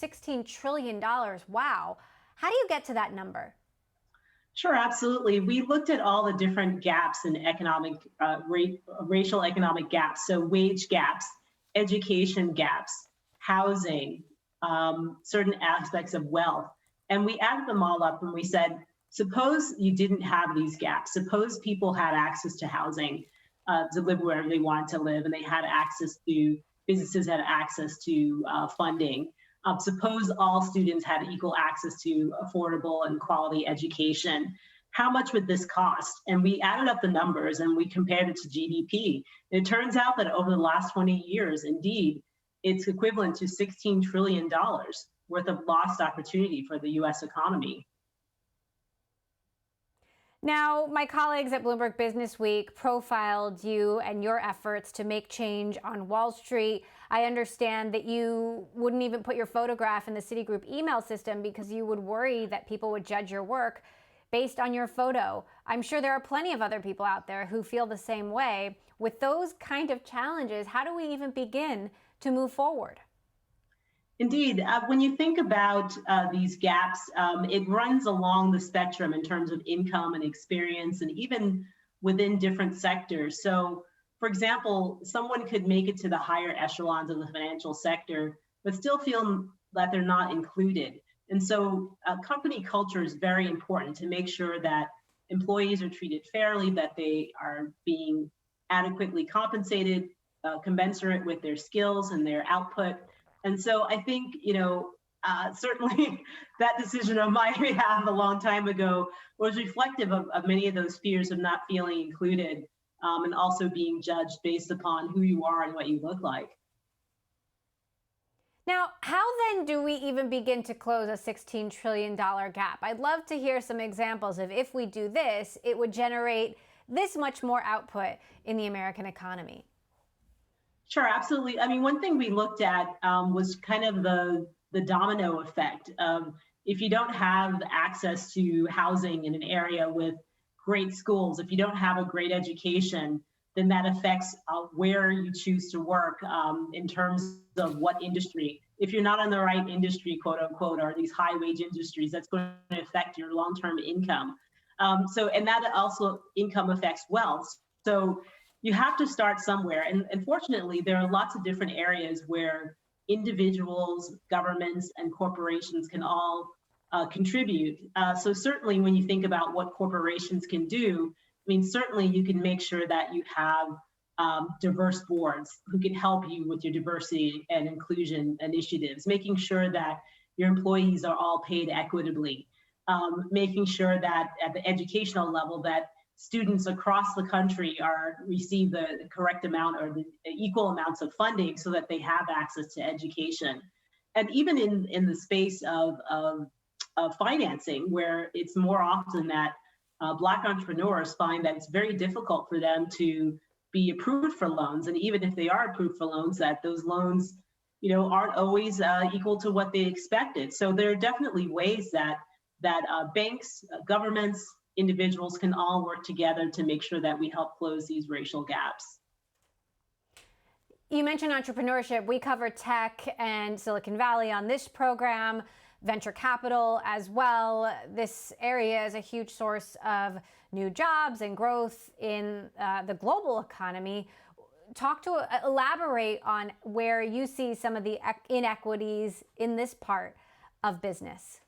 $16 trillion. Wow. How do you get to that number? Sure, absolutely. We looked at all the different gaps in economic, racial economic gaps. So wage gaps, education gaps, housing, certain aspects of wealth. And we added them all up and we said, suppose you didn't have these gaps. Suppose people had access to housing to live wherever they wanted to live, and they had access to, businesses had access to funding. Suppose all students had equal access to affordable and quality education. How much would this cost? And we added up the numbers and we compared it to GDP. And it turns out that over the last 20 years, indeed, it's equivalent to $16 trillion worth of lost opportunity for the US economy. Now, my colleagues at Bloomberg Business Week profiled you and your efforts to make change on Wall Street. I understand that you wouldn't even put your photograph in the Citigroup email system because you would worry that people would judge your work based on your photo. I'm sure there are plenty of other people out there who feel the same way. With those kind of challenges, how do we even begin to move forward? Indeed, when you think about these gaps, it runs along the spectrum in terms of income and experience, and even within different sectors. So, for example, someone could make it to the higher echelons of the financial sector, but still feel that they're not included. And so, company culture is very important to make sure that employees are treated fairly, that they are being adequately compensated, commensurate with their skills and their output. And so I think, certainly that decision on my behalf a long time ago was reflective of many of those fears of not feeling included, and also being judged based upon who you are and what you look like. Now, how then do we even begin to close a $16 trillion gap? I'd love to hear some examples of if we do this, it would generate this much more output in the American economy. Sure, absolutely. I mean, one thing we looked at was kind of the domino effect of if you don't have access to housing in an area with great schools, if you don't have a great education, then that affects where you choose to work in terms of what industry. If you're not in the right industry, quote unquote, or these high wage industries, that's going to affect your long-term income. And that also income affects wealth. So you have to start somewhere. And fortunately, there are lots of different areas where individuals, governments, and corporations can all contribute. So certainly when you think about what corporations can do, I mean, certainly you can make sure that you have diverse boards who can help you with your diversity and inclusion initiatives, making sure that your employees are all paid equitably, making sure that at the educational level that students across the country receive the correct amount or the equal amounts of funding so that they have access to education. And even in the space of financing, where it's more often that Black entrepreneurs find that it's very difficult for them to be approved for loans. And even if they are approved for loans, that those loans, aren't always equal to what they expected. So there are definitely ways that banks, governments, individuals can all work together to make sure that we help close these racial gaps. You mentioned entrepreneurship. We cover tech and Silicon Valley on this program, venture capital as well. This area is a huge source of new jobs and growth in the global economy. Elaborate on where you see some of the inequities in this part of business.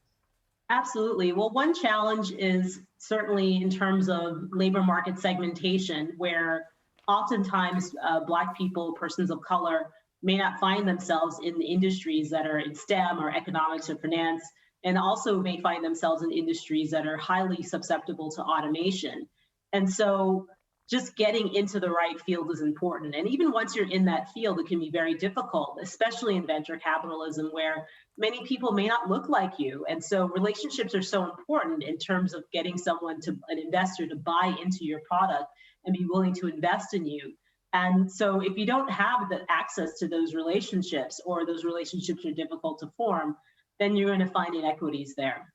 Absolutely. Well, one challenge is certainly in terms of labor market segmentation, where oftentimes Black people, persons of color, may not find themselves in the industries that are in STEM or economics or finance, and also may find themselves in industries that are highly susceptible to automation. And so just getting into the right field is important. And even once you're in that field, it can be very difficult, especially in venture capitalism, where many people may not look like you. And so relationships are so important in terms of getting an investor to buy into your product and be willing to invest in you. And so if you don't have the access to those relationships, or those relationships are difficult to form, then you're going to find inequities there.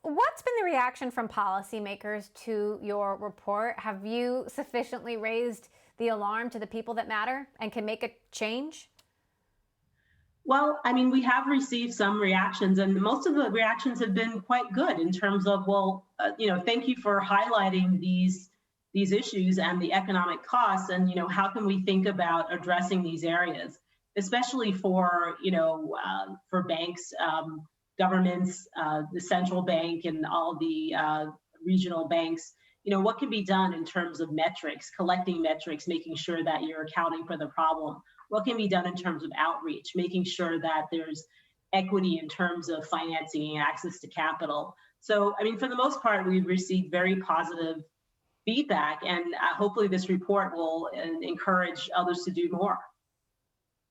What's been the reaction from policymakers to your report? Have you sufficiently raised the alarm to the people that matter and can make a change? Well, I mean, we have received some reactions, and most of the reactions have been quite good in terms of, well, thank you for highlighting these issues and the economic costs, and how can we think about addressing these areas, especially for banks, governments, the central bank, and all the regional banks. What can be done in terms of metrics, collecting metrics, making sure that you're accounting for the problem? What can be done in terms of outreach, making sure that there's equity in terms of financing and access to capital? So, I mean, for the most part, we've received very positive feedback, and hopefully this report will encourage others to do more.